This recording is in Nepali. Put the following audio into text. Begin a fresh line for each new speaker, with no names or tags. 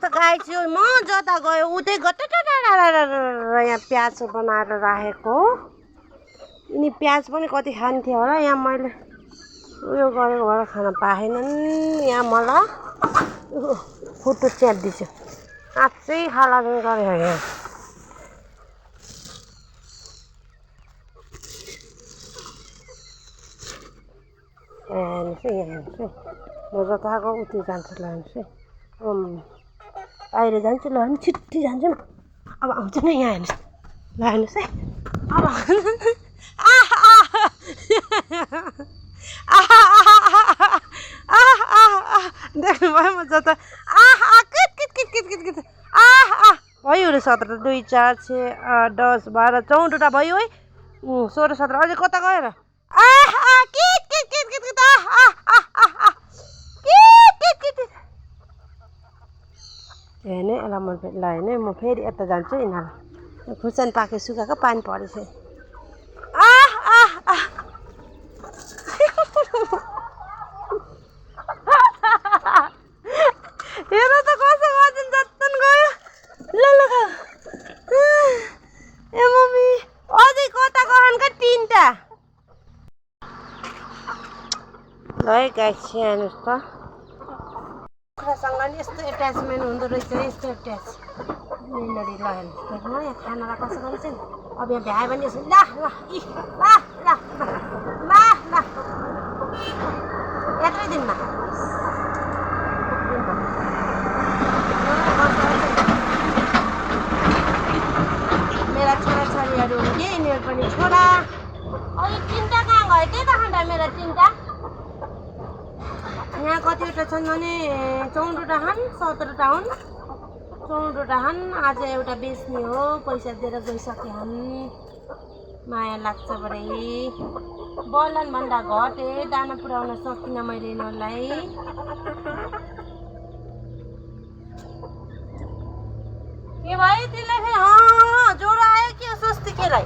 त गाई चाहिँ म जता गयो उतै यहाँ प्याज बनाएर राखेको यिनी प्याज पनि कति खान्थ्यो होला यहाँ मैले उयो गरेको भएर खान पाएनन् यहाँ मलाई फुटु च्यातिदिन्छु साँच्चै खालाजन गऱ्यो यहाँ हेर्नुहोस् है यहाँ हेर्नुहोस् है म जता गएको उतै जान्छु ल हेर्नुहोस् है बाहिर जान्छु ल अनि छिट्टी जान्छु अब आउँछ नि यहाँ हेर्नुहोस् ल हेर्नुहोस् है अब देख्नुभयो म जता भयो रे 17 2 4 6 8 10 12 14 भयो है 16 17 अझै कता गएर हेर्ने यसलाई म ल हेर्ने म फेरि यता जान्छु यिनीहरूलाई खुर्सानी पाके सुकाएको पानी परेछ हेर त कसो गर्छन् जत्तन गयो ल ल ए मम्मी अझै कता गहन का 3टा ल है गाइस हेर्नुहोस् त कुखुरासँग नि यस्तो एट्याचमेन्ट हुँदो रहेछ यस्तो एट्याच मेलरी ल हेर्नुहोस् न यहाँ खानालाई कसो गरेछ नि अब यहाँ भ्यायो भने यसो ल ल इ ल ल ल ल यत्रै दिनमा मेरा छोराछोरीहरू हुन्थे यिनीहरू पनि छोरा अघि 3टा कहाँ गयो त्यही त खाँदा मेरा 3टा यहाँ कतिवटा छन् भने 14टा छन् 17टा हुन् 14टा छन् आज एउटा बेच्ने हो पैसा दिएर गइसके हन् माया लाग्छ बडै बलन भन्दा घटे दाना पुर्याउन सकिनँ मैले यिनीहरूलाई के भयो त्यसलाई फेरि ज्वरो आयो कि स्वस्ति केलाई